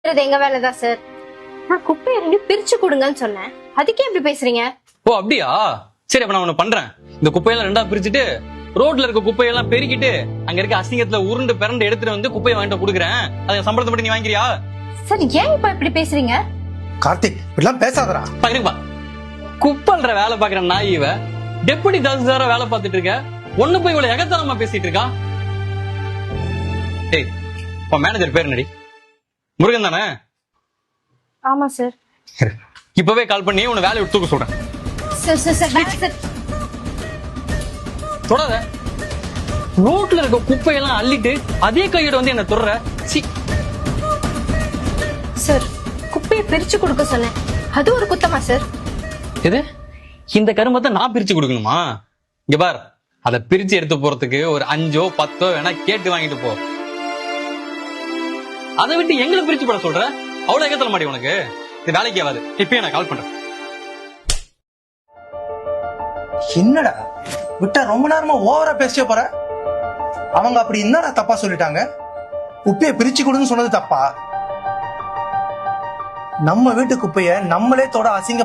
கூட்டுறது எங்க வேலைதான் சார். நான் குப்பையை ரெண்டு பிரிச்சு கொடுங்கன்னு சொன்னேன். அதுக்கே எப்படி பேசுறீங்க? ஓ அப்படியா? சரி, அப்ப நான் ஒண்ணு பண்றேன். இந்த குப்பையெல்லாம் ரெண்டா பிரிச்சுட்டு ரோட்ல இருக்க குப்பையெல்லாம் பெருக்கிட்டு அங்க இருக்க அசிங்கத்துல உருண்டு பிறண்டு எடுத்துட்டு வந்து குப்பையை வாங்கிட்டு கொடுக்குறேன். அதை சம்பளத்தை மட்டும் நீ வாங்கிக்கிறியா? சார் ஏன் இப்ப இப்படி பேசுறீங்க? கார்த்திக் இப்படிலாம் பேசாதடா. பாருப்பா, குப்பல்ற வேலை பாக்குற நாய் இவ. டெபுட்டி தாசில்தாரா வேலை பார்த்துட்டு இருக்க, ஒண்ணு போய் இவ்வளவு எகத்தனமா பேசிட்டு இருக்கா. டேய், உன் மேனேஜர் பேர் என்னடி? முருகன் தானே? ஆமா சார். இப்பவே கால் பண்ணி உன்னை வேலையை விட்டு தூக்க சொல்றேன். சார் சார் சார் வேணாம் சார். தொடாத. ரோட்ல இருக்க குப்பையெல்லாம் அள்ளிட்டு அதே கையோட வந்து என்ன தொடுற? சி. சார் குப்பையை பிரிச்சு கொடுக்க சொன்னேன். அது ஒரு குத்தமா சார்? எது? இந்த கருமத்தை நான் பிரிச்சு கொடுக்கணுமா? இங்க பார், அதை பிரிச்சு எடுத்து போறதுக்கு ஒரு 5 or 10 வேணா கேட்டு வாங்கிட்டு போ. அதை விட்டு எங்களை பிரிச்சு போட சொல்ற? அவ்வளவு எகத்தல மாட்டி உனக்கு? இது வேலைக்கு ஆகாது. இப்பயே நான் கால் பண்றேன். என்னடா விட்டா ரொம்ப நேரமா ஓவரா பேசிய போற? அவங்க அப்படி என்னடா தப்பா சொல்லிட்டாங்க? குப்பையை பிரிச்சு கொடுன்னு சொன்னது தப்பா? நம்ம வீட்டு குப்பைய நம்மளே தொட அசிங்க